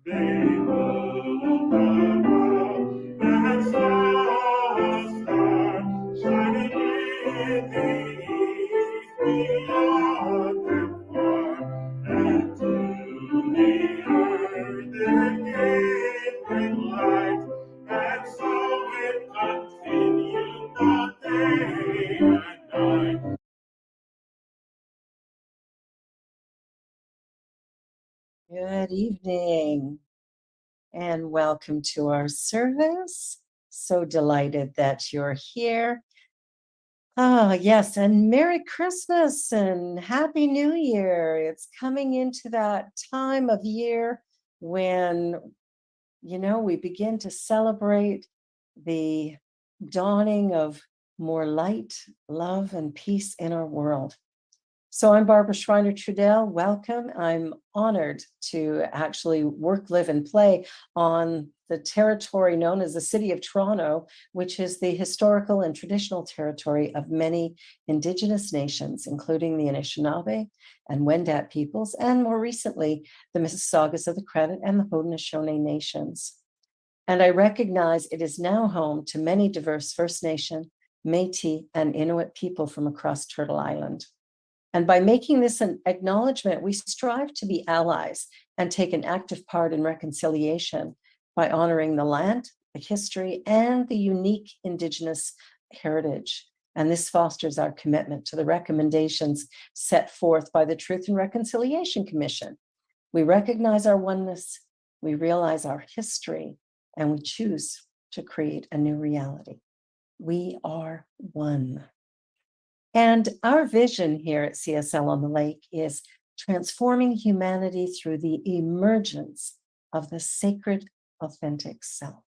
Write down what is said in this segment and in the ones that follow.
They moved above and saw a star shining in the east beyond them far, and to the earth it gave great light, and so it continued the day and night. Good evening and welcome to our service. So delighted that you're here. Yes, and Merry Christmas and Happy New Year. It's coming into that time of year when, we begin to celebrate the dawning of more light, love, and peace in our world. So I'm Barbara Schreiner Trudell. Welcome. I'm honored to actually work, live, and play on the territory known as the City of Toronto, which is the historical and traditional territory of many Indigenous nations, including the Anishinaabe and Wendat peoples, and more recently, the Mississaugas of the Credit and the Haudenosaunee nations. And I recognize it is now home to many diverse First Nation, Métis, and Inuit people from across Turtle Island. And by making this an acknowledgement, we strive to be allies and take an active part in reconciliation by honoring the land, the history, and the unique Indigenous heritage. And this fosters our commitment to the recommendations set forth by the Truth and Reconciliation Commission. We recognize our oneness, we realize our history, and we choose to create a new reality. We are one. And our vision here at CSL on the Lake is transforming humanity through the emergence of the sacred, authentic self.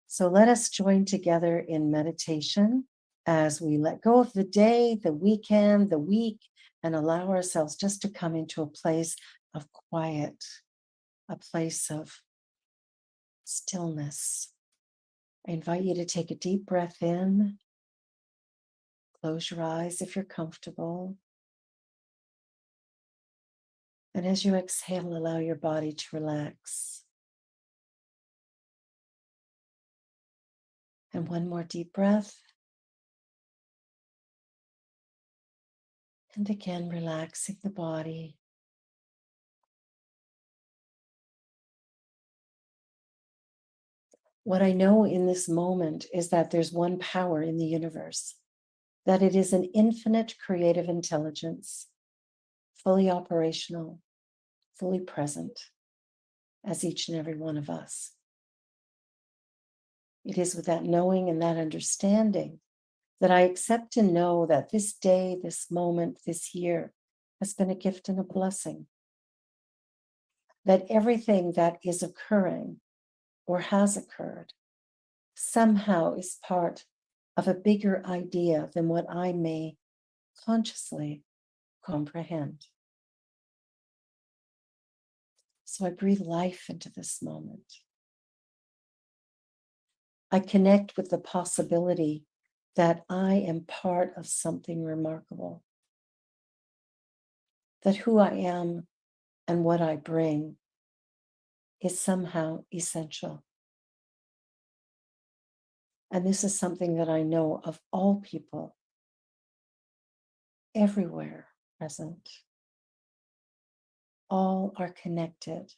So let us join together in meditation as we let go of the day, the weekend, the week, and allow ourselves just to come into a place of quiet, a place of stillness. I invite you to take a deep breath in. Close your eyes if you're comfortable. And as you exhale, allow your body to relax. And one more deep breath. And again, relaxing the body. What I know in this moment is that there's one power in the universe, that it is an infinite creative intelligence, fully operational, fully present, as each and every one of us. It is with that knowing and that understanding that I accept and know that this day, this moment, this year has been a gift and a blessing. That everything that is occurring or has occurred somehow is part of a bigger idea than what I may consciously comprehend. So I breathe life into this moment. I connect with the possibility that I am part of something remarkable, that who I am and what I bring is somehow essential. And this is something that I know of all people, everywhere present. All are connected.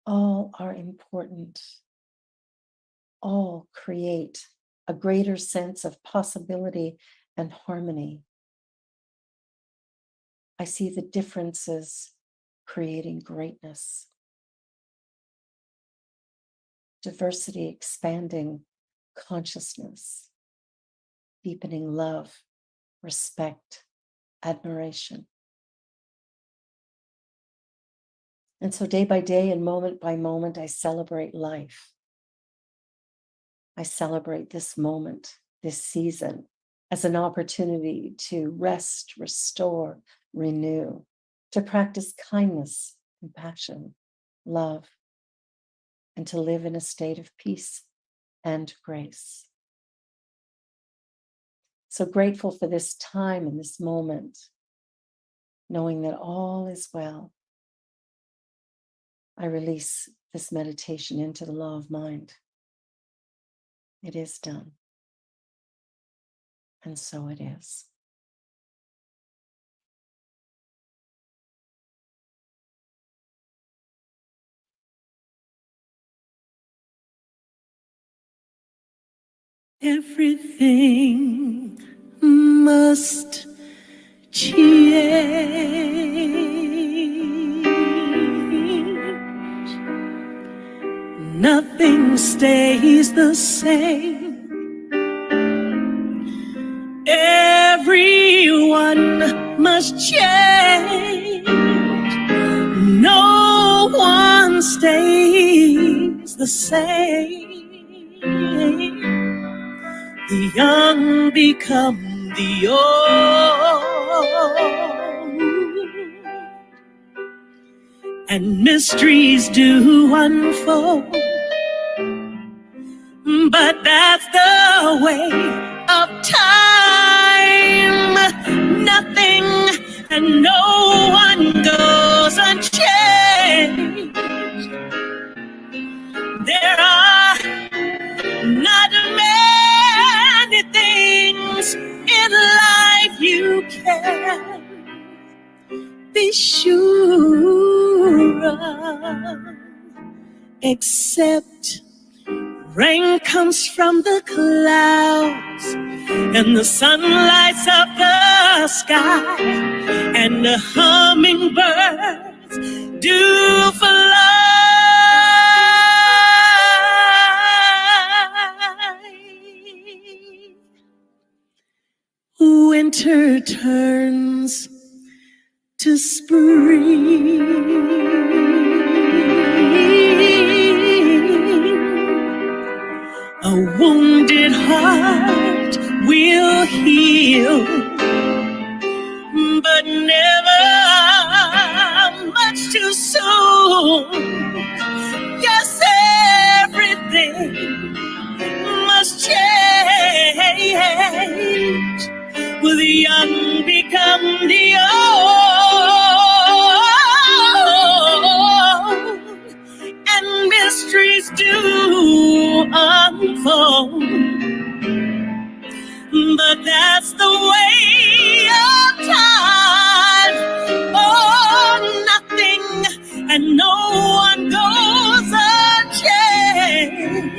All are important. All create a greater sense of possibility and harmony. I see the differences creating greatness. Diversity expanding consciousness, deepening love, respect, admiration. And so day by day and moment by moment, I celebrate life. I celebrate this moment, this season, as an opportunity to rest, restore, renew, to practice kindness, compassion, love, and to live in a state of peace and grace. So grateful for this time and this moment, knowing that all is well, I release this meditation into the law of mind. It is done. And so it is. Everything must change. Nothing stays the same. Everyone must change. No one stays the same. The young become the old, and mysteries do unfold. But that's the way of time. Nothing and no one goes unchanged. There are not many things in life you can be sure of, except rain comes from the clouds and the sun lights up the sky, and the hummingbirds do fly. Winter turns to spring. A wounded heart will heal, but never much too soon. Yes, everything must change. Will the young become the old, and mysteries do unfold. But that's the way of time. Oh, nothing and no one goes unchanged.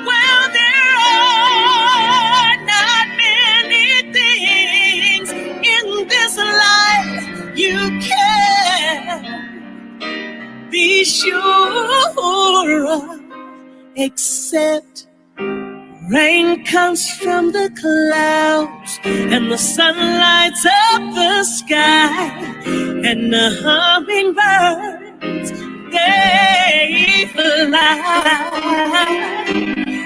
Well, there are not many things in this life you can be sure of, except rain comes from the clouds and the sun lights up the sky, and the hummingbirds, they fly.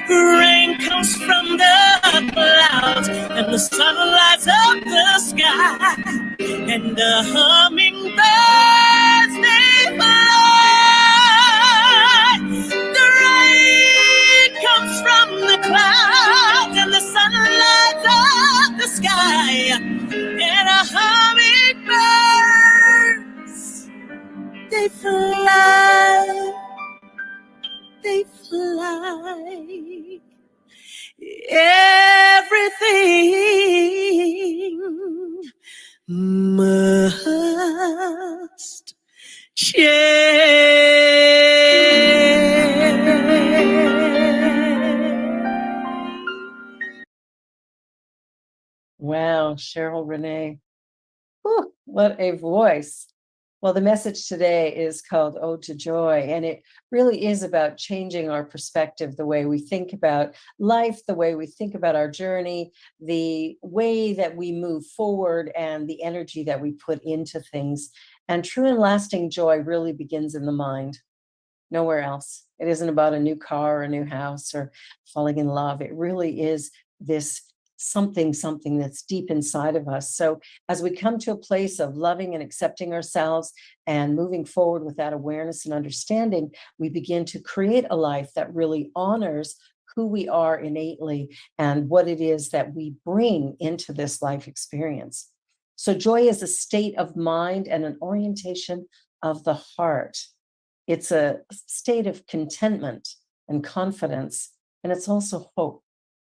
Rain comes from the clouds and the sun lights up the sky, and the hummingbirds, they fly. The rain comes from the clouds and the sun lights up the sky, and the hummingbirds, they fly. They fly. Everything must change. Wow, Cheryl Renee. Whew, what a voice. Well, the message today is called Ode to Joy, and it really is about changing our perspective, the way we think about life, the way we think about our journey, the way that we move forward, and the energy that we put into things. And true and lasting joy really begins in the mind, nowhere else. It isn't about a new car or a new house or falling in love. It really is this something that's deep inside of us. So as we come to a place of loving and accepting ourselves and moving forward with that awareness and understanding, we begin to create a life that really honors who we are innately and what it is that we bring into this life experience. So joy is a state of mind and an orientation of the heart. It's a state of contentment and confidence, and it's also hope.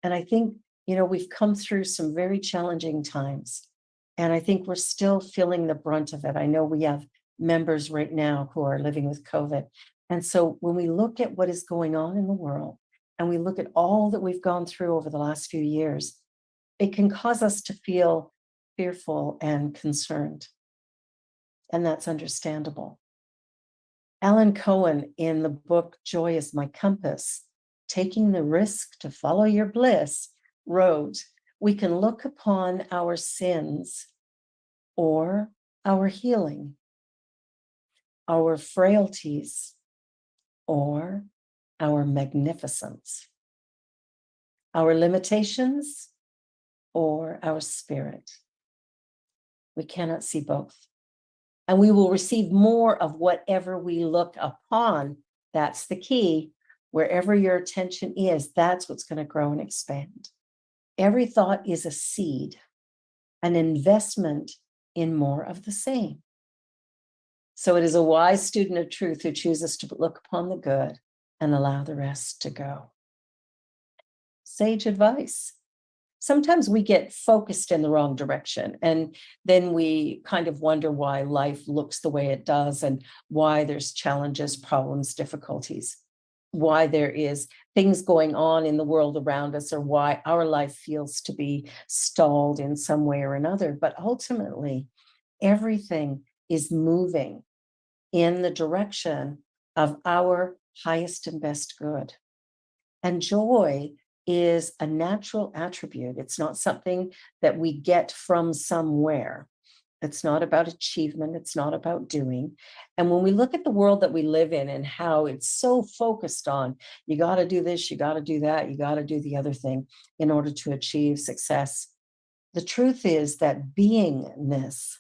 And I think, we've come through some very challenging times, and I think we're still feeling the brunt of it. I know we have members right now who are living with COVID. And so when we look at what is going on in the world, and we look at all that we've gone through over the last few years, it can cause us to feel fearful and concerned. And that's understandable. Alan Cohen, in the book Joy is My Compass, Taking the Risk to Follow Your Bliss, wrote, we can look upon our sins or our healing, our frailties or our magnificence, our limitations or our spirit. We cannot see both. And we will receive more of whatever we look upon. That's the key. Wherever your attention is, that's what's going to grow and expand. Every thought is a seed, an investment in more of the same. So it is a wise student of truth who chooses to look upon the good and allow the rest to go. Sage advice. Sometimes we get focused in the wrong direction, and then we kind of wonder why life looks the way it does and why there's challenges, problems, difficulties, why there is things going on in the world around us, or why our life feels to be stalled in some way or another. But ultimately, everything is moving in the direction of our highest and best good. And joy is a natural attribute. It's not something that we get from somewhere. It's not about achievement. It's not about doing. And when we look at the world that we live in and how it's so focused on, you got to do this, you got to do that, you got to do the other thing in order to achieve success. The truth is that beingness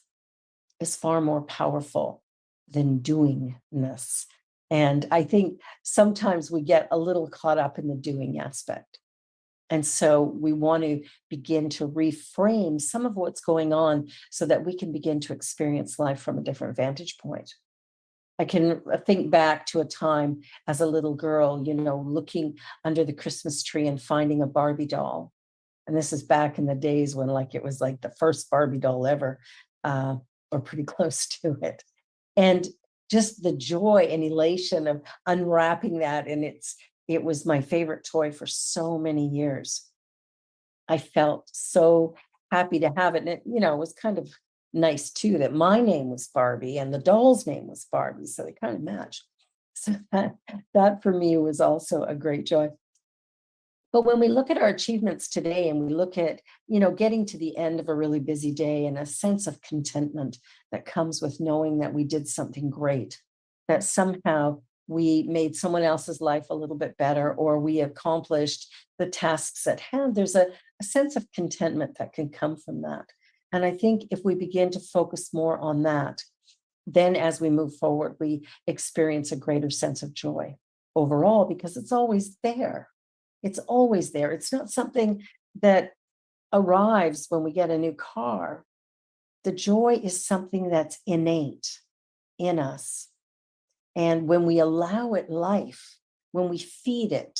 is far more powerful than doingness. And I think sometimes we get a little caught up in the doing aspect. And so we want to begin to reframe some of what's going on so that we can begin to experience life from a different vantage point. I can think back to a time as a little girl, looking under the Christmas tree and finding a Barbie doll. And this is back in the days when it was like the first Barbie doll ever, or pretty close to it. And just the joy and elation of unwrapping that, and it was my favorite toy for so many years. I felt so happy to have it. And it was kind of nice too that my name was Barbie and the doll's name was Barbie. So they kind of matched. So that for me was also a great joy. But when we look at our achievements today and we look at, getting to the end of a really busy day and a sense of contentment that comes with knowing that we did something great, that somehow we made someone else's life a little bit better, or we accomplished the tasks at hand, there's a sense of contentment that can come from that. And I think if we begin to focus more on that, then as we move forward, we experience a greater sense of joy overall, because it's always there. It's always there. It's not something that arrives when we get a new car. The joy is something that's innate in us. And when we allow it life, when we feed it,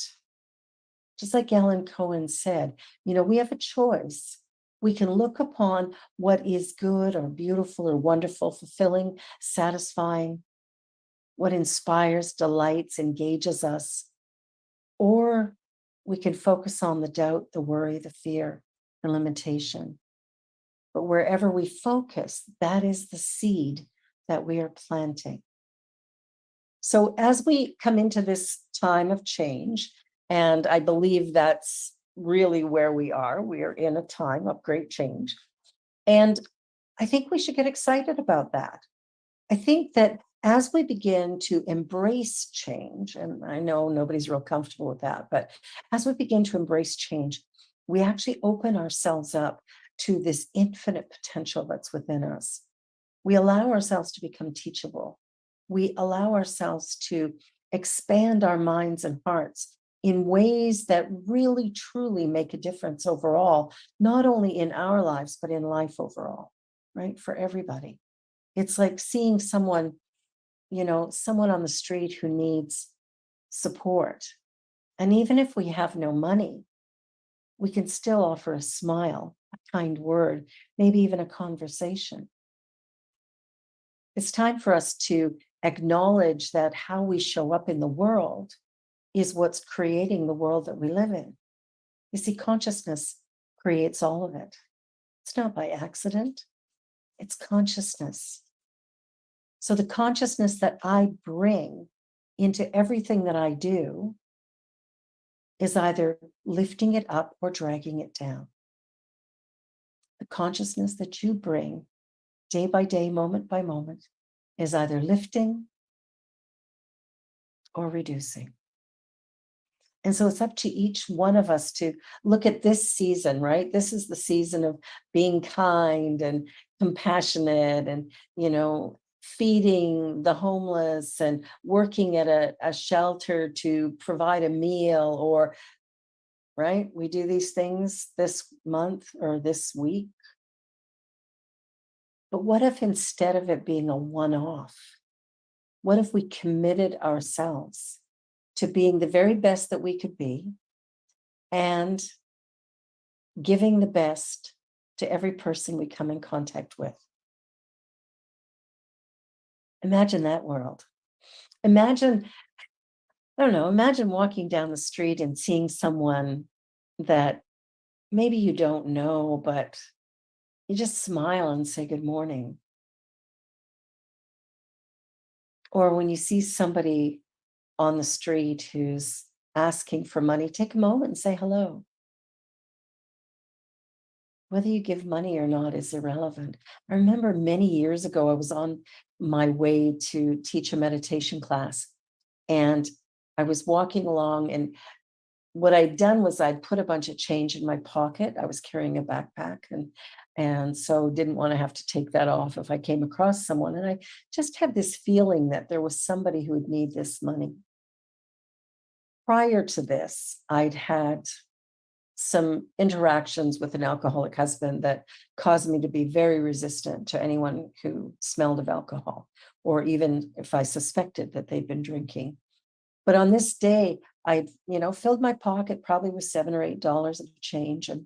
just like Alan Cohen said, we have a choice. We can look upon what is good or beautiful or wonderful, fulfilling, satisfying, what inspires, delights, engages us, or we can focus on the doubt, the worry, the fear, the limitation. But wherever we focus, that is the seed that we are planting. So as we come into this time of change, and I believe that's really where we are in a time of great change. And I think we should get excited about that. I think that as we begin to embrace change, and I know nobody's real comfortable with that, but as we begin to embrace change, we actually open ourselves up to this infinite potential that's within us. We allow ourselves to become teachable. We allow ourselves to expand our minds and hearts in ways that really, truly make a difference overall, not only in our lives, but in life overall, right? For everybody. It's like seeing someone someone on the street who needs support. And even if we have no money, we can still offer a smile, a kind word, maybe even a conversation. It's time for us to acknowledge that how we show up in the world is what's creating the world that we live in. You see, consciousness creates all of it. It's not by accident, it's consciousness. So the consciousness that I bring into everything that I do is either lifting it up or dragging it down. The consciousness that you bring day by day, moment by moment, is either lifting or reducing. And so it's up to each one of us to look at this season, right? This is the season of being kind and compassionate and, feeding the homeless and working at a shelter to provide a meal, or, right? We do these things this month or this week. But what if instead of it being a one-off, what if we committed ourselves to being the very best that we could be and giving the best to every person we come in contact with? Imagine that world. Imagine, I don't know, imagine walking down the street and seeing someone that maybe you don't know, but you just smile and say good morning. Or when you see somebody on the street who's asking for money, take a moment and say hello. Whether you give money or not is irrelevant. I remember many years ago, I was on my way to teach a meditation class, and I was walking along, and what I'd done was I'd put a bunch of change in my pocket. I was carrying a backpack, and so didn't want to have to take that off if I came across someone. And I just had this feeling that there was somebody who would need this money. Prior to this, I'd had some interactions with an alcoholic husband that caused me to be very resistant to anyone who smelled of alcohol, or even if I suspected that they'd been drinking. But on this day, I, filled my pocket probably with $7 or $8 of change, and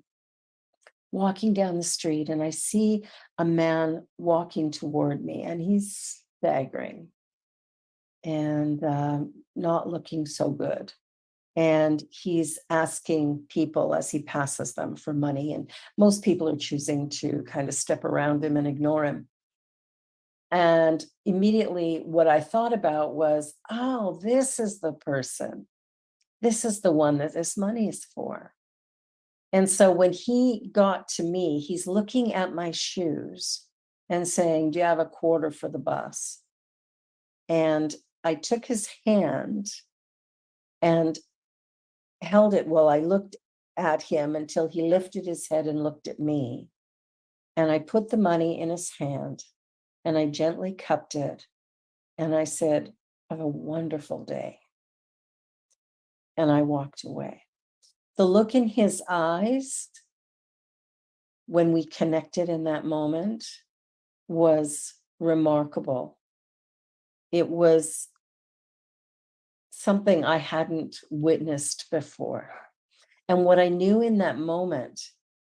walking down the street, and I see a man walking toward me, and he's staggering and not looking so good. And he's asking people as he passes them for money. And most people are choosing to kind of step around him and ignore him. And immediately what I thought about was, oh, this is the person. This is the one that this money is for. And so when he got to me, he's looking at my shoes and saying, do you have a quarter for the bus? And I took his hand and held it while I looked at him until he lifted his head and looked at me. And I put the money in his hand and I gently cupped it. And I said, have a wonderful day. And I walked away. The look in his eyes when we connected in that moment was remarkable. It was something I hadn't witnessed before. And what I knew in that moment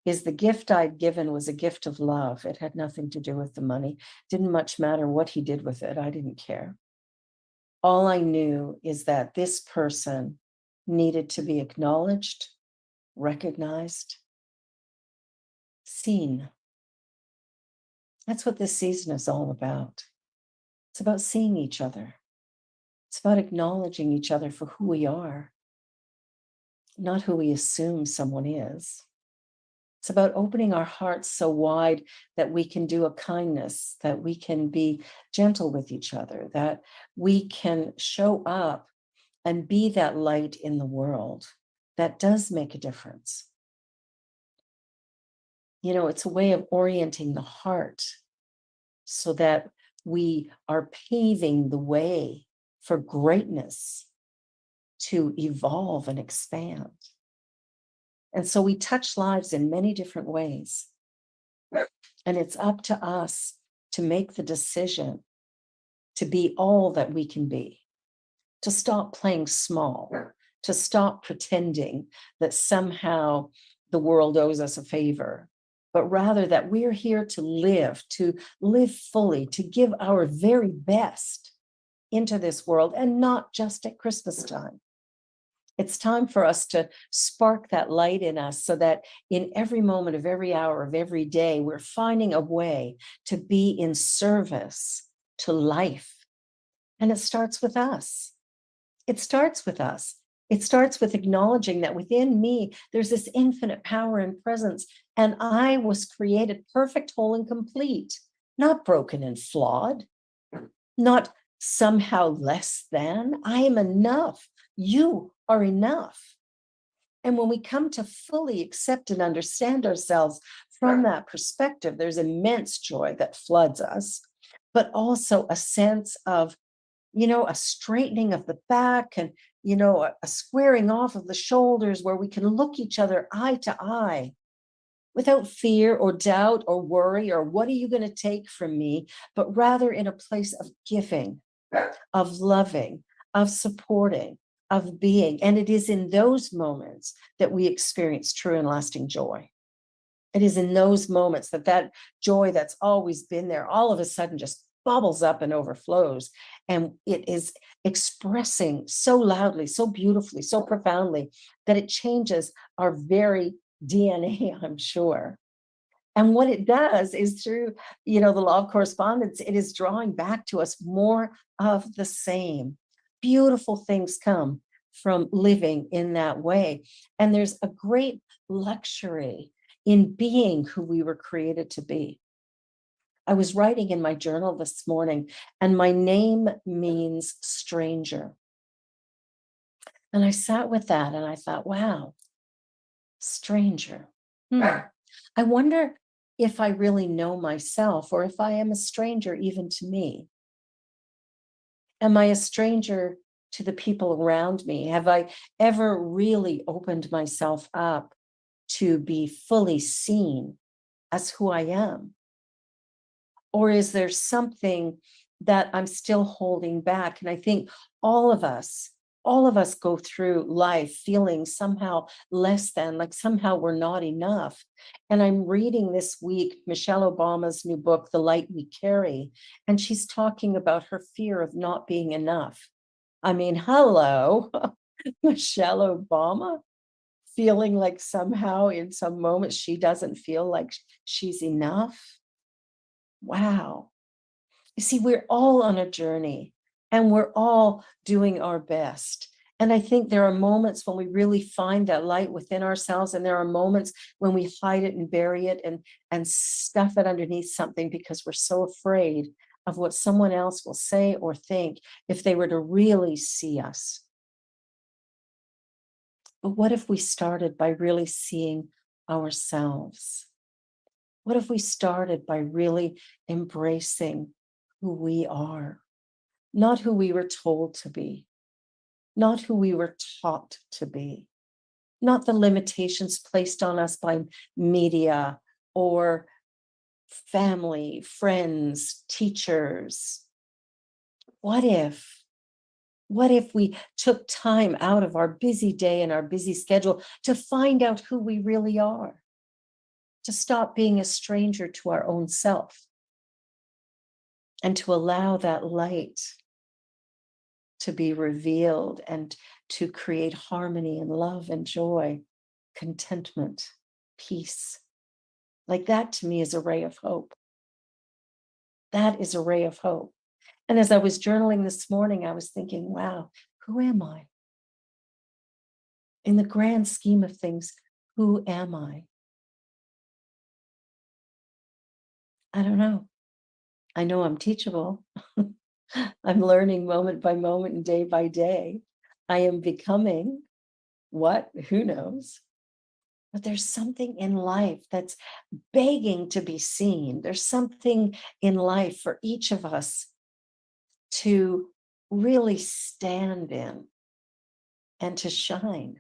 is the gift I'd given was a gift of love. It had nothing to do with the money. Didn't much matter what he did with it. I didn't care. All I knew is that this person needed to be acknowledged, recognized, seen. That's what this season is all about. It's about seeing each other. It's about acknowledging each other for who we are, not who we assume someone is. It's about opening our hearts so wide that we can do a kindness, that we can be gentle with each other, that we can show up and be that light in the world that does make a difference. It's a way of orienting the heart so that we are paving the way for greatness to evolve and expand. And so we touch lives in many different ways. And it's up to us to make the decision to be all that we can be, to stop playing small, to stop pretending that somehow the world owes us a favor, but rather that we're here to live fully, to give our very best into this world, and not just at Christmas time. It's time for us to spark that light in us so that in every moment of every hour of every day, we're finding a way to be in service to life. And it starts with us. It starts with us. It starts with acknowledging that within me, there's this infinite power and presence, and I was created perfect, whole, and complete, not broken and flawed, not somehow less than. I am enough. You are enough. And when we come to fully accept and understand ourselves from that perspective, there's immense joy that floods us, but also a sense of, a straightening of the back and, a squaring off of the shoulders where we can look each other eye to eye without fear or doubt or worry or what are you going to take from me, but rather in a place of giving, of loving, of supporting, of being. And it is in those moments that we experience true and lasting joy. It is in those moments that joy that's always been there all of a sudden just bubbles up and overflows. And it is expressing so loudly, so beautifully, so profoundly that it changes our very DNA, I'm sure. And what it does is through, the law of correspondence, it is drawing back to us more of the same. Beautiful things come from living in that way. And there's a great luxury in being who we were created to be. I was writing in my journal this morning, and my name means stranger. And I sat with that and I thought, wow, stranger. I wonder if I really know myself or if I am a stranger even to me. Am I a stranger to the people around me? Have I ever really opened myself up to be fully seen as who I am? Or is there something that I'm still holding back? And I think all of us go through life feeling somehow less than, like somehow we're not enough. And I'm reading this week Michelle Obama's new book, The Light We Carry, and she's talking about her fear of not being enough. I mean, hello, Michelle Obama, feeling like somehow in some moments she doesn't feel like she's enough. Wow. You see, we're all on a journey and we're all doing our best. And I think there are moments when we really find that light within ourselves, and there are moments when we hide it and bury it and stuff it underneath something because we're so afraid of what someone else will say or think if they were to really see us. But what if we started by really seeing ourselves? What if we started by really embracing who we are, not who we were told to be, not who we were taught to be, not the limitations placed on us by media or family, friends, teachers? What if we took time out of our busy day and our busy schedule to find out who we really are, to stop being a stranger to our own self, and to allow that light to be revealed and to create harmony and love and joy, contentment, peace? Like that to me is a ray of hope. That is a ray of hope. And as I was journaling this morning, I was thinking, wow, who am I? In the grand scheme of things, who am I? I don't know. I know I'm teachable. I'm learning moment by moment and day by day. I am becoming what? Who knows? But there's something in life that's begging to be seen. There's something in life for each of us to really stand in and to shine.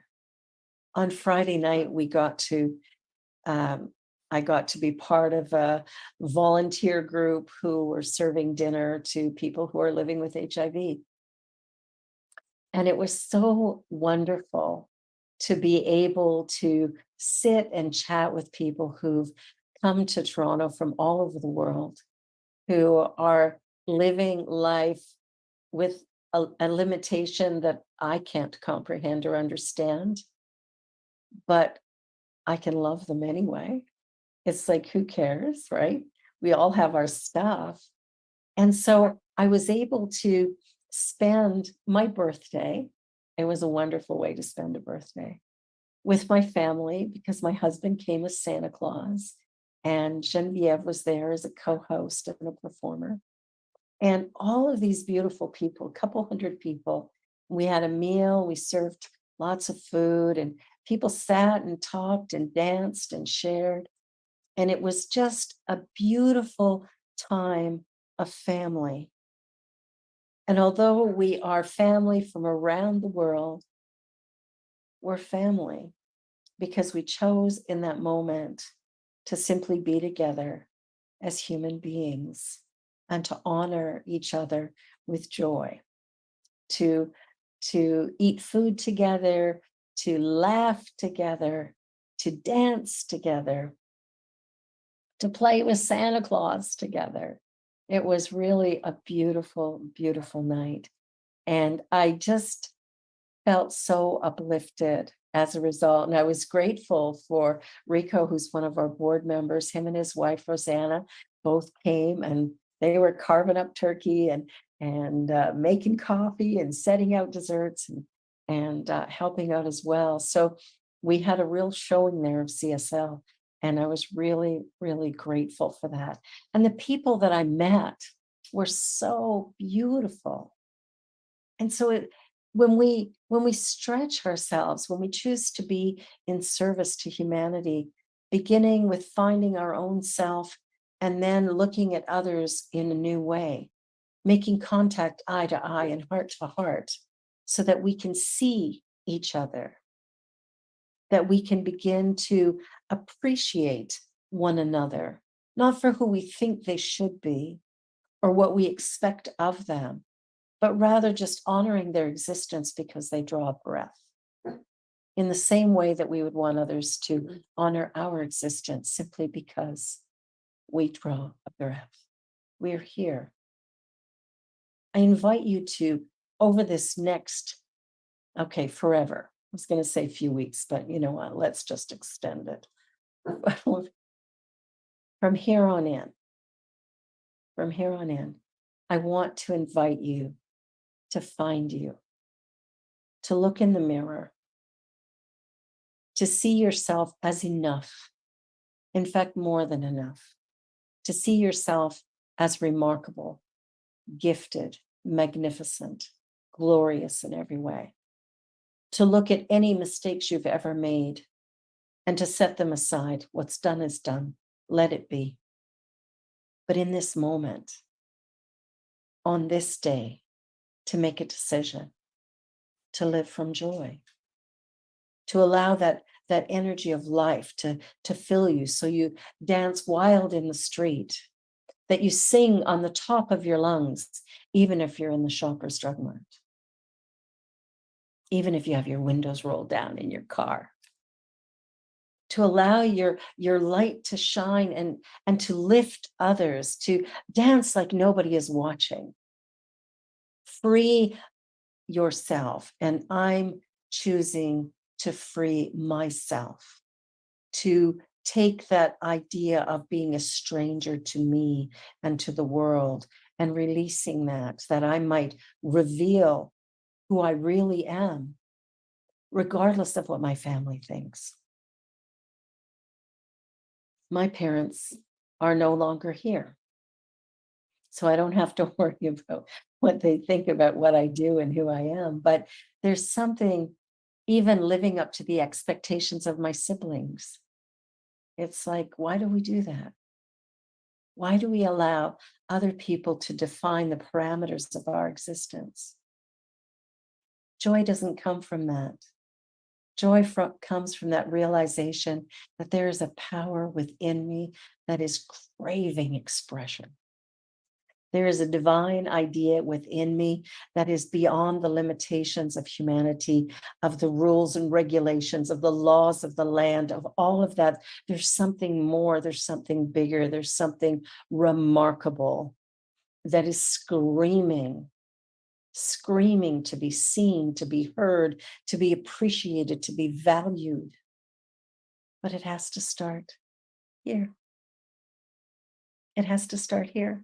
On Friday night, we got to I got to be part of a volunteer group who were serving dinner to people who are living with HIV. And it was so wonderful to be able to sit and chat with people who've come to Toronto from all over the world, who are living life with a limitation that I can't comprehend or understand, but I can love them anyway. It's like, who cares, right? We all have our stuff. And so I was able to spend my birthday. It was a wonderful way to spend a birthday with my family because my husband came as Santa Claus and Genevieve was there as a co-host and a performer. And all of these beautiful people, a couple hundred people, we had a meal, we served lots of food, and people sat and talked and danced and shared. And it was just a beautiful time of family. And although we are family from around the world, we're family because we chose in that moment to simply be together as human beings and to honor each other with joy, to eat food together, to laugh together, to dance together, to play with Santa Claus together. It was really a beautiful, beautiful night. And I just felt so uplifted as a result. And I was grateful for Rico, who's one of our board members. Him and his wife, Rosanna, both came and they were carving up turkey and making coffee and setting out desserts and helping out as well. So we had a real showing there of CSL. And I was really, really grateful for that. And the people that I met were so beautiful. And so when we stretch ourselves, when we choose to be in service to humanity, beginning with finding our own self and then looking at others in a new way, making contact eye to eye and heart to heart so that we can see each other, that we can begin to appreciate one another, not for who we think they should be or what we expect of them, but rather just honoring their existence because they draw a breath. In the same way that we would want others to honor our existence simply because we draw a breath. We're here. I invite you to, over this next, forever. I was going to say a few weeks, but you know what? Let's just extend it. From here on in, I want to invite you to find you, to look in the mirror, to see yourself as enough, in fact, more than enough, to see yourself as remarkable, gifted, magnificent, glorious in every way, to look at any mistakes you've ever made and to set them aside. What's done is done. Let it be. But in this moment, on this day, to make a decision, to live from joy, to allow that energy of life to fill you so you dance wild in the street, that you sing on the top of your lungs, even if you're in the Shoppers Drug Mart, even if you have your windows rolled down in your car, to allow your light to shine and to lift others, to dance like nobody is watching. Free yourself. And I'm choosing to free myself, to take that idea of being a stranger to me and to the world and releasing that I might reveal who I really am, regardless of what my family thinks. My parents are no longer here, so I don't have to worry about what they think about what I do and who I am. But there's something, even living up to the expectations of my siblings. It's like, why do we do that? Why do we allow other people to define the parameters of our existence? Joy doesn't come from that. Joy comes from that realization that there is a power within me that is craving expression. There is a divine idea within me that is beyond the limitations of humanity, of the rules and regulations, of the laws of the land, of all of that. There's something more, there's something bigger, there's something remarkable that is screaming to be seen, to be heard, to be appreciated, to be valued. But it has to start here. It has to start here.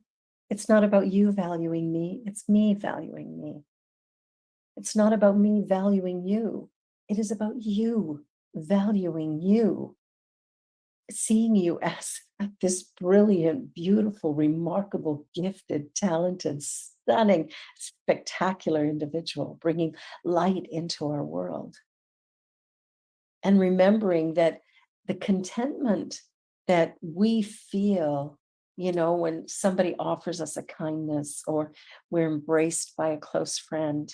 It's not about you valuing me, it's me valuing me. It's not about me valuing you. It is about you valuing you, seeing you as this brilliant, beautiful, remarkable, gifted, talented, stunning, spectacular individual, bringing light into our world. And remembering that the contentment that we feel, when somebody offers us a kindness, or we're embraced by a close friend,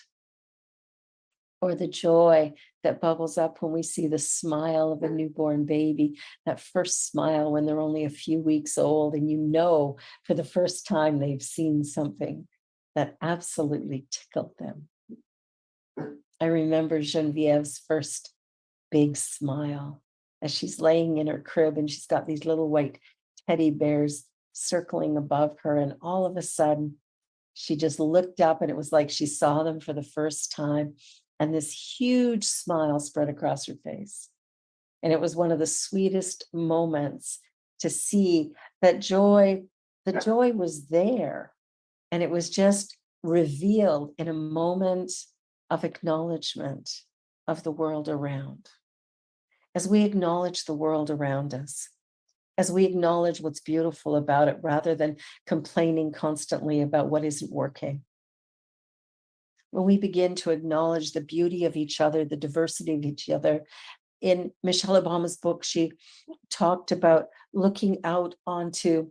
or the joy that bubbles up when we see the smile of a newborn baby, that first smile when they're only a few weeks old, and for the first time they've seen something that absolutely tickled them. I remember Genevieve's first big smile as she's laying in her crib and she's got these little white teddy bears circling above her, and all of a sudden she just looked up and it was like she saw them for the first time, and this huge smile spread across her face. And it was one of the sweetest moments to see that the joy was there, and it was just revealed in a moment of acknowledgement of the world around. As we acknowledge the world around us, as we acknowledge what's beautiful about it, rather than complaining constantly about what isn't working. When we begin to acknowledge the beauty of each other, the diversity of each other. In Michelle Obama's book, she talked about looking out onto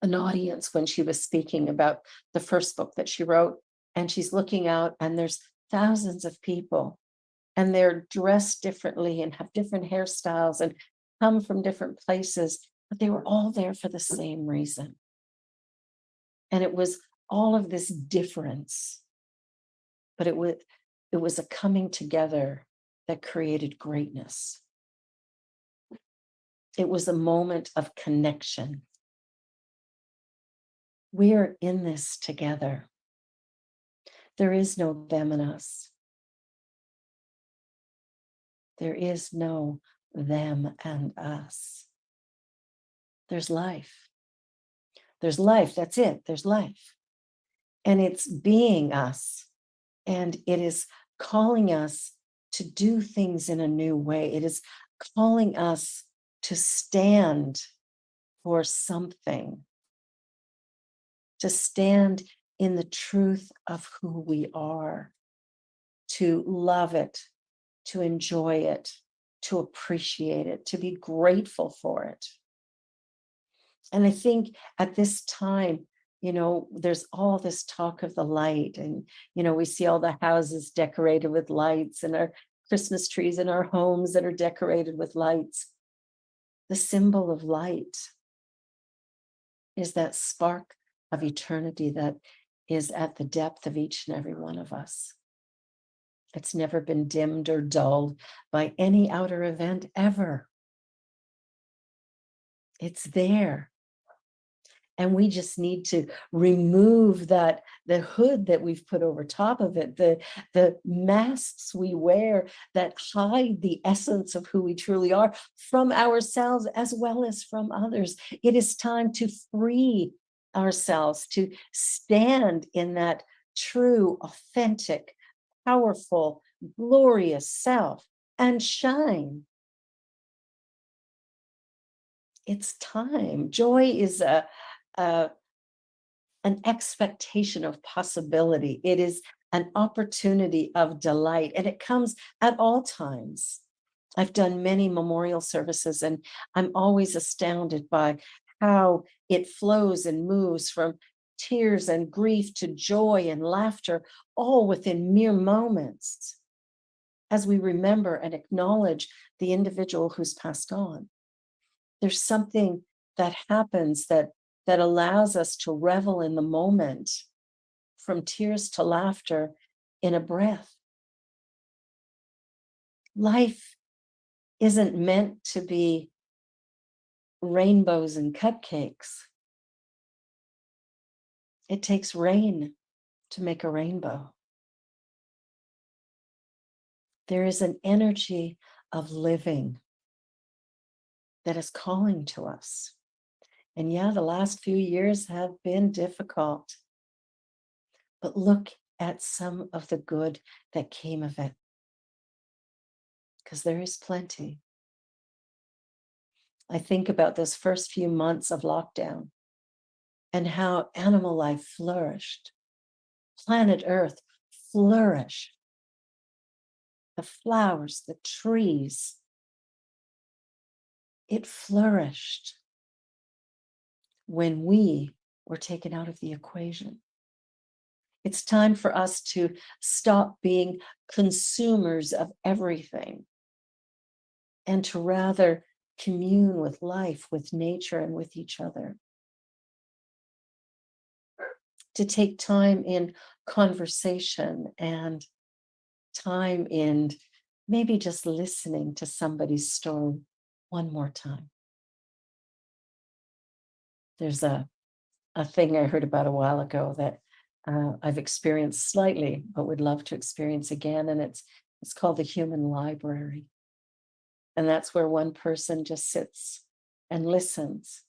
an audience when she was speaking about the first book that she wrote. And she's looking out and there's thousands of people, and they're dressed differently and have different hairstyles and come from different places, but they were all there for the same reason. And it was all of this difference, but it was a coming together that created greatness. It was a moment of connection. We are in this together. There is no them and us. There is no them and us. There's life. There's life, that's it, there's life. And it's being us. And it is calling us to do things in a new way. It is calling us to stand for something, to stand in the truth of who we are, to love it, to enjoy it, to appreciate it, to be grateful for it. And I think at this time, there's all this talk of the light, and, we see all the houses decorated with lights, and our Christmas trees in our homes that are decorated with lights. The symbol of light is that spark of eternity that is at the depth of each and every one of us. It's never been dimmed or dulled by any outer event ever. It's there. And we just need to remove the hood that we've put over top of it, the masks we wear that hide the essence of who we truly are from ourselves as well as from others. It is time to free ourselves, to stand in that true, authentic, powerful, glorious self and shine. It's time. Joy is an expectation of possibility. It is an opportunity of delight, and it comes at all times. I've done many memorial services, and I'm always astounded by how it flows and moves from tears and grief to joy and laughter, all within mere moments. as we remember and acknowledge the individual who's passed on. There's something that happens that allows us to revel in the moment, from tears to laughter in a breath. Life isn't meant to be rainbows and cupcakes. It takes rain to make a rainbow. There is an energy of living that is calling to us. And yeah, the last few years have been difficult, but look at some of the good that came of it, because there is plenty. I think about those first few months of lockdown and how animal life flourished. Planet Earth flourished. The flowers, the trees, it flourished when we were taken out of the equation. It's time for us to stop being consumers of everything and to rather commune with life, with nature, and with each other. To take time in conversation and time in maybe just listening to somebody's story one more time. There's a thing I heard about a while ago that I've experienced slightly, but would love to experience again. And it's called the human library. And that's where one person just sits and listens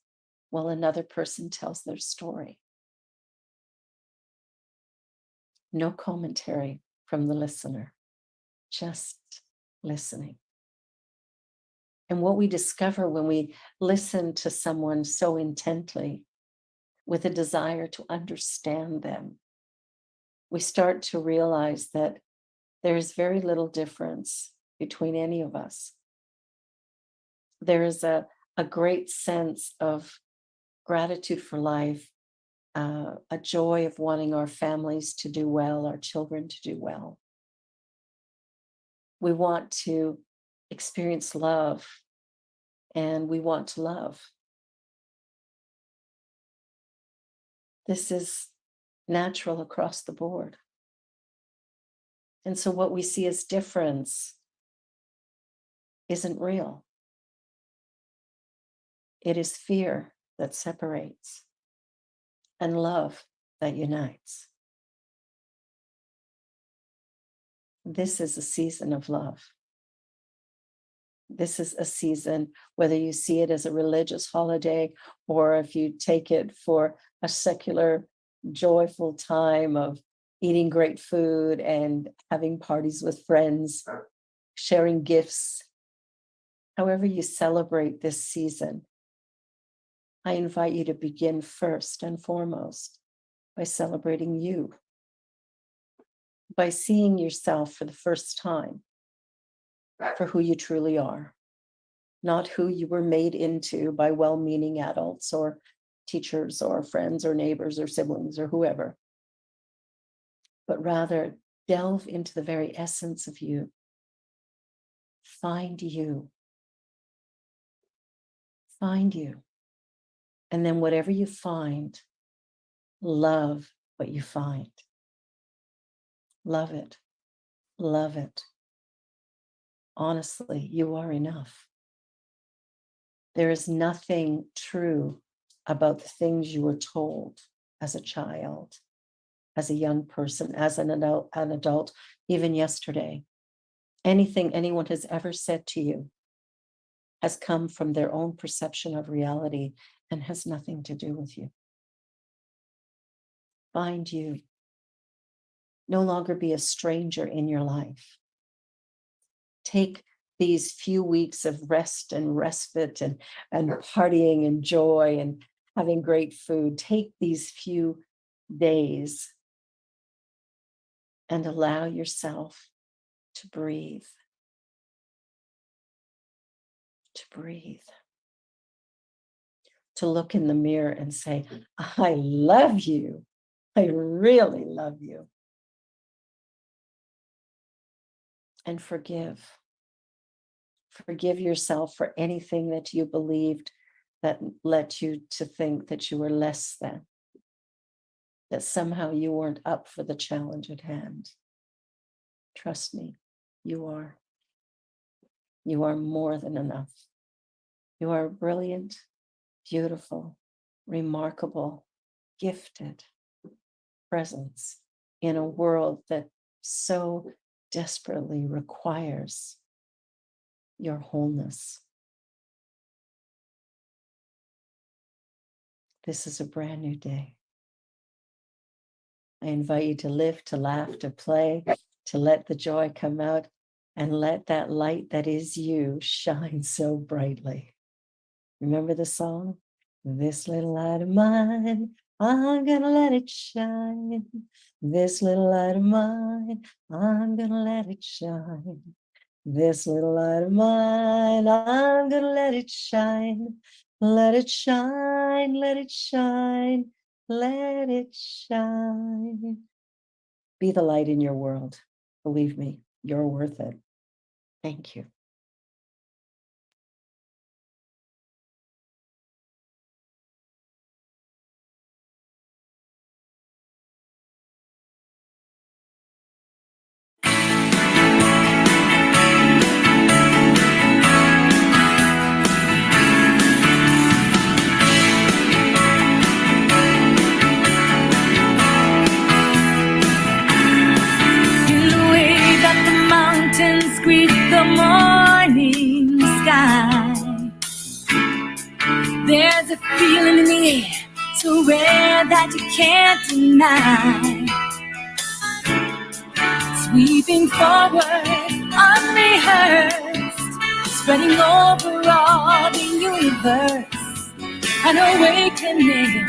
while another person tells their story. No commentary from the listener, just listening. And what we discover when we listen to someone so intently with a desire to understand them, we start to realize that there is very little difference between any of us. There is a great sense of gratitude for life, a joy of wanting our families to do well, our children to do well. We want to experience love, and we want to love. This is natural across the board. And so what we see as difference isn't real. It is fear that separates and love that unites. This is a season of love. This is a season, whether you see it as a religious holiday or if you take it for a secular, joyful time of eating great food and having parties with friends, sharing gifts. However you celebrate this season, I invite you to begin first and foremost by celebrating you, by seeing yourself for the first time for who you truly are, not who you were made into by well-meaning adults or teachers or friends or neighbors or siblings or whoever, but rather delve into the very essence of you. Find you. Find you. And then whatever you find, love what you find. Love it. Love it. Honestly, you are enough. There is nothing true about the things you were told as a child, as a young person, as an adult, even yesterday. Anything anyone has ever said to you has come from their own perception of reality and has nothing to do with you. Find you. No longer be a stranger in your life. Take these few weeks of rest and respite and partying and joy and having great food. Take these few days and allow yourself to breathe. To breathe. To look in the mirror and say, I love you. I really love you. and forgive. Forgive yourself for anything that you believed that led you to think that you were less than, that somehow you weren't up for the challenge at hand. Trust me, you are. You are more than enough. You are brilliant, beautiful, remarkable, gifted presence in a world that so desperately requires your wholeness. This is a brand new day. I invite you to live, to laugh, to play, to let the joy come out, and let that light that is you shine so brightly. Remember the song? This little light of mine, I'm gonna let it shine. This little light of mine, I'm gonna let it shine. This little light of mine, I'm gonna let it shine. Let it shine, let it shine, let it shine. Be the light in your world. Believe me, you're worth it. Thank you. Greet the morning sky. There's a feeling in the air so rare that you can't deny. Sweeping forward, unrehearsed, spreading over all the universe. An awakening,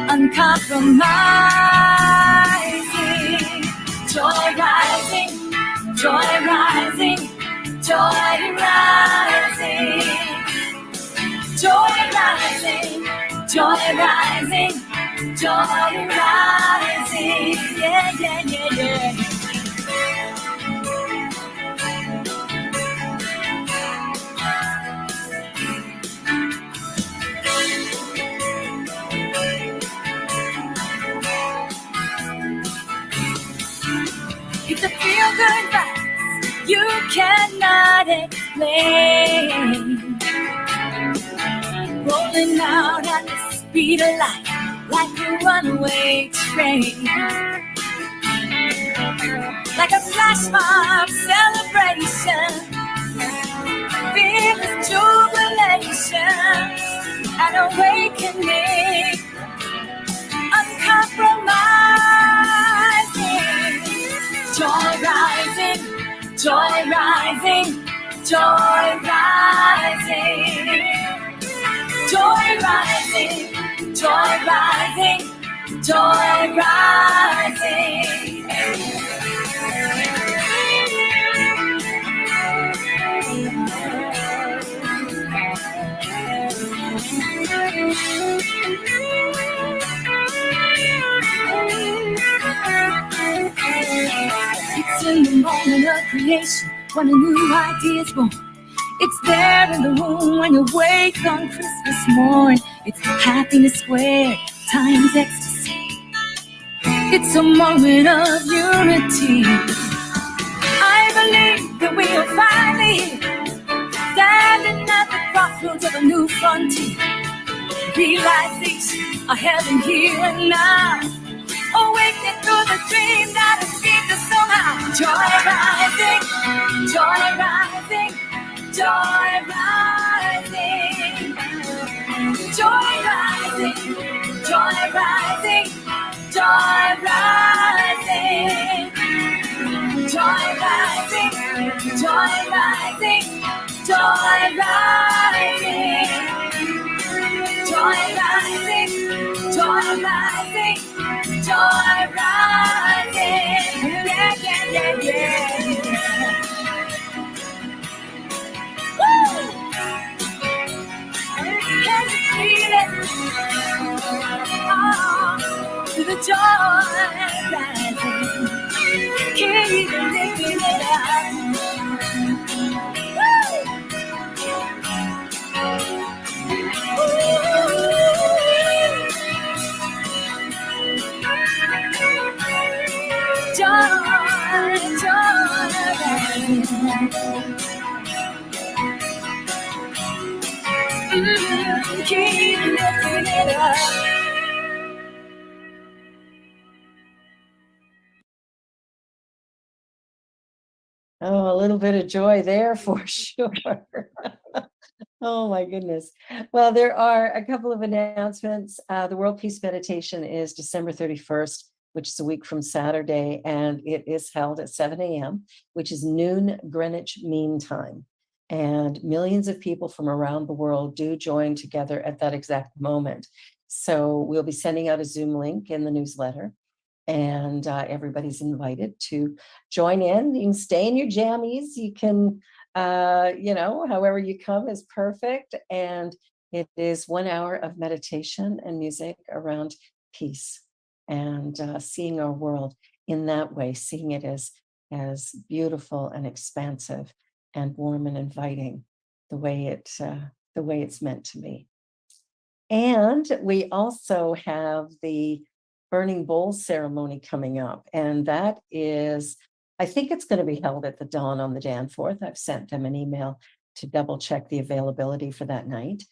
uncompromising, joy rising. Joy rising, joy rising, joy rising, joy rising, joy rising, yeah, yeah, yeah, yeah. It's a feel-good vibe you cannot explain. Rolling out at the speed of light, like a runaway train. Like a flash mob celebration, fearless jubilation, an awakening, uncompromising. Joy rising, joy rising, joy rising, joy rising, joy rising, joy rising. It's in the moment of creation when a new idea's born. It's there in the room when you wake on Christmas morn. It's happiness squared times ecstasy. It's a moment of unity. I believe that we'll finally standing at the crossroads of a new frontier. Realization of heaven here and now. Awakening through the dream that escaped us somehow. Joy rising, joy rising, joy rising, joy rising, joy rising, joy rising, joy rising, joy rising, joy rising, joy rising, joy rising, joy rising, yeah, yeah, yeah, yeah. Woo! Can you feel it? Oh, to the joy rising, keep lifting it Keep lifting it up. Oh, a little bit of joy there for sure. Oh my goodness. Well, there are a couple of announcements. The World Peace Meditation is December 31st, which is a week from Saturday, and it is held at 7 a.m., which is noon Greenwich Mean Time. And millions of people from around the world do join together at that exact moment. So we'll be sending out a Zoom link in the newsletter, and everybody's invited to join in. You can stay in your jammies. You can, however you come is perfect. And it is 1 hour of meditation and music around peace and seeing our world in that way, seeing it as beautiful and expansive and warm and inviting, the way it's meant to be. And we also have the Burning Bowl ceremony coming up, and that is, I think it's going to be held at the Dawn on the Danforth. I've sent them an email to double check the availability for that night.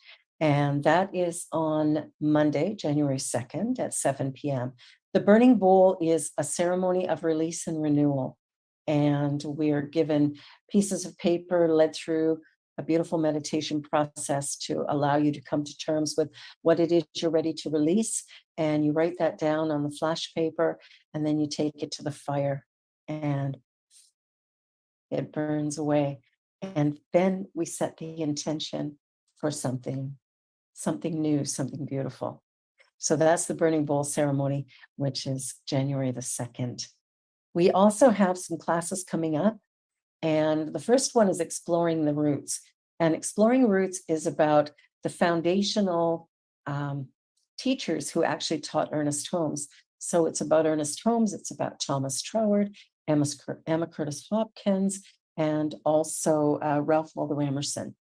And that is on Monday, January 2nd at 7 p.m. The Burning Bowl is a ceremony of release and renewal. And we're given pieces of paper led through a beautiful meditation process to allow you to come to terms with what it is you're ready to release. And you write that down on the flash paper, and then you take it to the fire and it burns away. And then we set the intention for something new, something beautiful. So that's the Burning Bowl ceremony, which is January the 2nd. We also have some classes coming up. And the first one is Exploring the Roots. And Exploring Roots is about the foundational teachers who actually taught Ernest Holmes. So it's about Ernest Holmes, it's about Thomas Troward, Emma Curtis Hopkins, and also Ralph Waldo Emerson.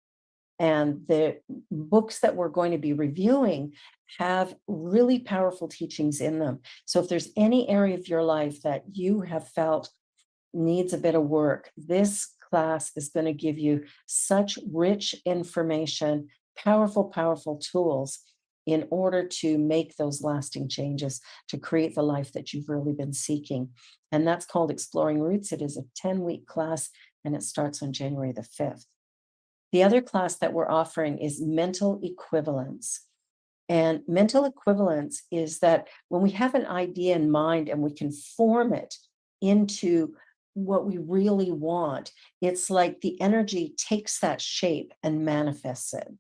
And the books that we're going to be reviewing have really powerful teachings in them. So if there's any area of your life that you have felt needs a bit of work, this class is going to give you such rich information, powerful tools in order to make those lasting changes, to create the life that you've really been seeking. And that's called Exploring Roots. It is a 10-week class, and it starts on January the 5th. The other class that we're offering is Mental Equivalence. And mental equivalence is that when we have an idea in mind and we can form it into what we really want, it's like the energy takes that shape and manifests it.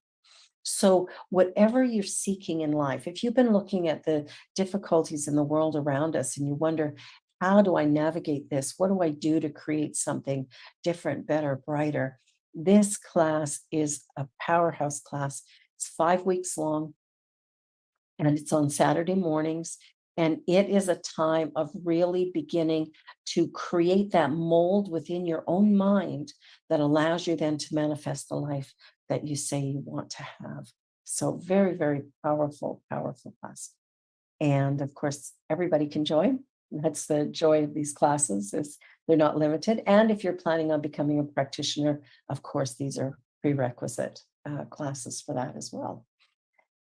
So whatever you're seeking in life, if you've been looking at the difficulties in the world around us and you wonder, how do I navigate this? What do I do to create something different, better, brighter? This class is a powerhouse class. It's 5 weeks long, and it's on Saturday mornings. And it is a time of really beginning to create that mold within your own mind that allows you then to manifest the life that you say you want to have. So very powerful class. And of course, everybody can join. That's the joy of these classes, is they're not limited. And if you're planning on becoming a practitioner, of course, these are prerequisite classes for that as well.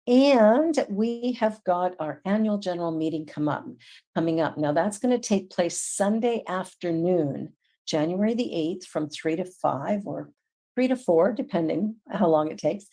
And we have got our annual general meeting coming up. Now that's going to take place Sunday afternoon, January the 8th, from 3 to 5 or 3 to 4, depending how long it takes.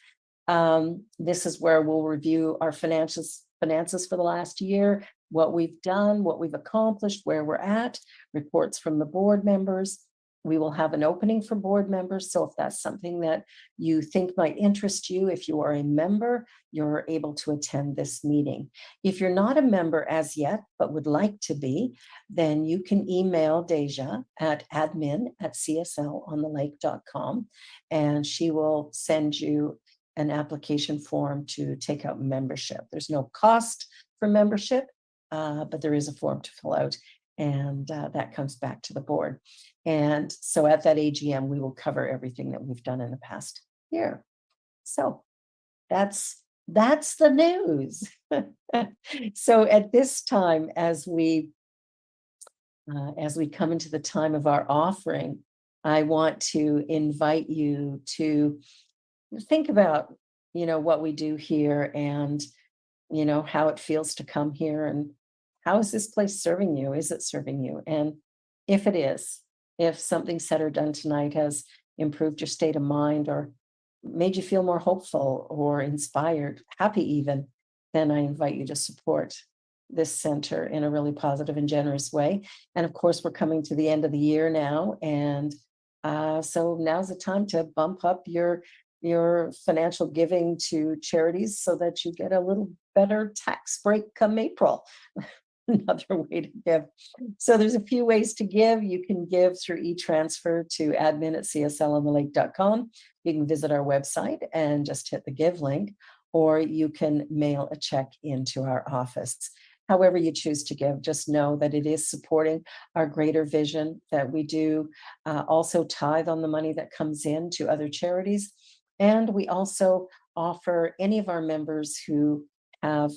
This is where we'll review our finances for the last year, what we've done, what we've accomplished, where we're at, reports from the board members. We will have an opening for board members. So if that's something that you think might interest you, if you are a member, you're able to attend this meeting. If you're not a member as yet, but would like to be, then you can email Deja at admin@cslonthelake.com, and she will send you an application form to take out membership. There's no cost for membership, but there is a form to fill out, and that comes back to the board. And so at that AGM, we will cover everything that we've done in the past year. So that's the news. So at this time, as we as we come into the time of our offering, I want to invite you to think about, what we do here and, how it feels to come here and how is this place serving you? Is it serving you? And if it is, if something said or done tonight has improved your state of mind or made you feel more hopeful or inspired, happy even, then I invite you to support this center in a really positive and generous way. And of course, we're coming to the end of the year now. And so now's the time to bump up your financial giving to charities so that you get a little better tax break come April. Another way to give. So there's a few ways to give. You can give through e-transfer to admin@cslonthelake.com. You can visit our website and just hit the give link, or you can mail a check into our office. However you choose to give, just know that it is supporting our greater vision, that we do also tithe on the money that comes in to other charities. And we also offer any of our members who have,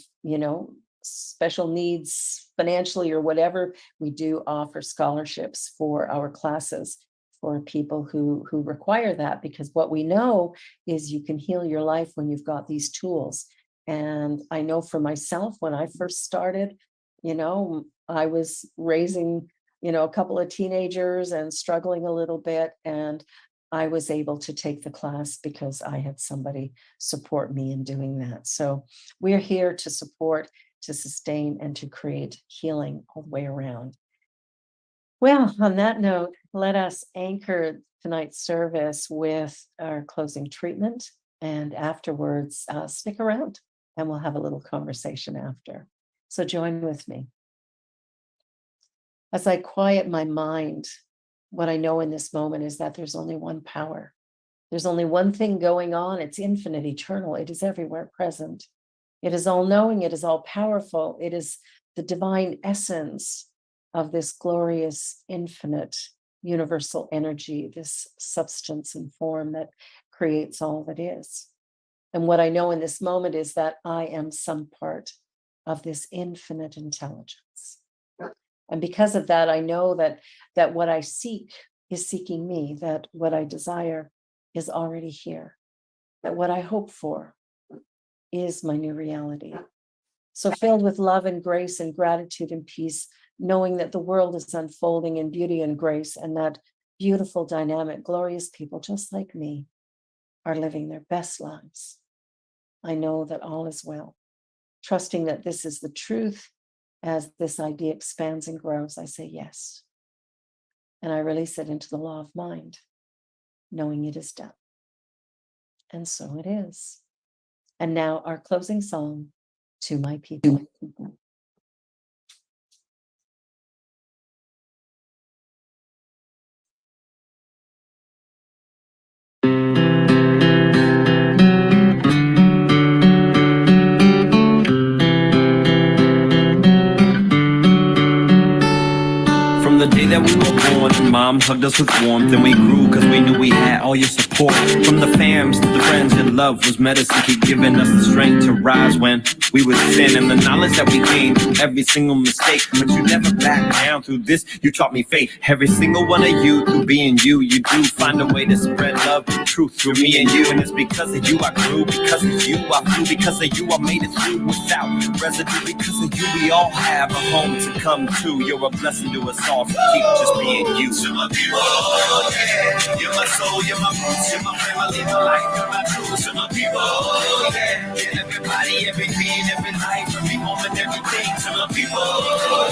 special needs financially or whatever, we do offer scholarships for our classes for people who require that, because what we know is you can heal your life when you've got these tools. And I know for myself, when I first started, I was raising, a couple of teenagers and struggling a little bit. And I was able to take the class because I had somebody support me in doing that. So we're here to support, to sustain, and to create healing all the way around. Well, on that note, let us anchor tonight's service with our closing treatment. And afterwards, stick around and we'll have a little conversation after. So join with me. As I quiet my mind, what I know in this moment is that there's only one power. There's only one thing going on. It's infinite, eternal. It is everywhere present. It is all knowing. It is all powerful. It is the divine essence of this glorious, infinite, universal energy, this substance and form that creates all that is. And what I know in this moment is that I am some part of this infinite intelligence. And because of that, I know that what I seek is seeking me, that what I desire is already here, that what I hope for is my new reality. So filled with love and grace and gratitude and peace, knowing that the world is unfolding in beauty and grace, and that beautiful, dynamic, glorious people just like me are living their best lives. I know that all is well. Trusting that this is the truth, as this idea expands and grows, I say yes. And I release it into the law of mind, knowing it is done. And so it is. And now our closing song, To My People. From the day that we were born, Mom hugged us with warmth, and we grew because we knew we had all your support. From the fams to the friends, your love was medicine, keep giving us the strength to rise when we would sin, and the knowledge that we gained through every single mistake. But you never back down through this, you taught me faith. Every single one of you, through being you, you do find a way to spread love and truth through me and you. And it's because of you I grew, because of you I flew, because of you I made it through without residue. Because of you we all have a home to come to. You're a blessing to us all, so keep just being you. To my people, yeah, you're my soul, you're my roots, you're my family, my life, you're my truth. To my people, yeah, you're everybody, every being, every life, every moment, everything. To my people,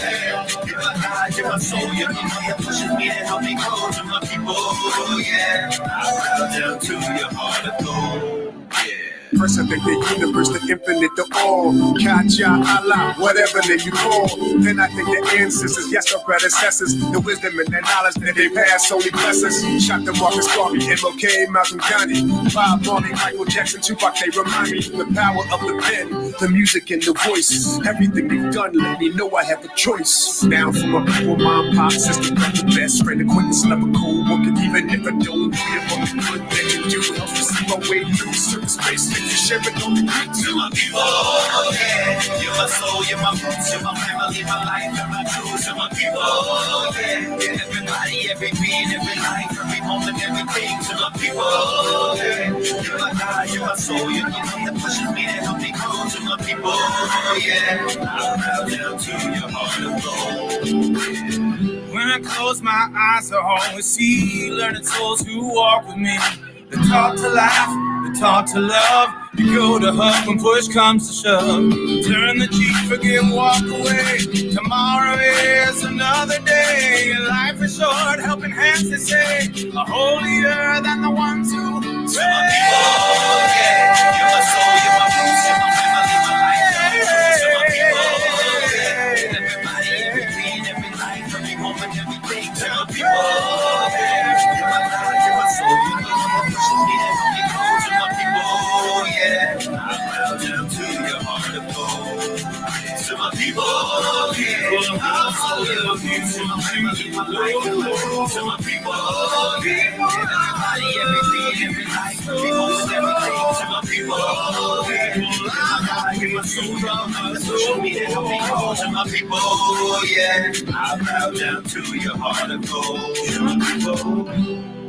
yeah, you're my God, you're my soul, you're my mother, pushes me to help me grow. To my people, yeah, I bow down to your heart of gold, yeah. President, the universe, the infinite, the all. Kacha, Allah, whatever name you call. Then I think the ancestors, yes, our predecessors, the wisdom and the knowledge that they passed only bless us. Shot the Marcus Garvey, MLK, Malcolm Ghani, Bob Marley, Michael Jackson, Tupac, they remind me the power of the pen, the music and the voice. Everything they've done let me know I have a choice. Now for my people, mom, pop, sister, brother, best friend, acquaintance, lover, co-worker, even if I don't do it, what the good that you do helps me see my way through certain space. Sharing on the beat. To my people, yeah, you're my soul, you're my roots, you're my family, my life, and my truth. To my people, every beat, every life, every moment, everything. To my people, yeah. You're my God, you're my soul, you're the one that pushes me to help me grow. To my people, yeah. I'll bow down to your heart of gold. When I close my eyes, I always see learning souls who walk with me. They're taught to laugh, they're taught to love. You go to hug when push comes to shove. Turn the cheek, forgive, walk away. Tomorrow is another day. Life is short, helping hands to say, are holier than the ones who pray. Yeah. You're my soul, you're my roots, you're my family, my life. You're my people, yeah. Everybody, every beat, every life, every moment, everything. To my people, yeah. You're my God, you're my soul, you're the one that pushes me to help me grow. To my people, yeah. I bow down to your heart of gold. To my people, yeah. I'll follow your views. To my family, my life, to my people, yeah. Everybody, every beat, every life, every moment, everything. To my people, yeah. I give my soul, push me to help me grow. To my people, yeah. I bow down to your heart of gold. To my people.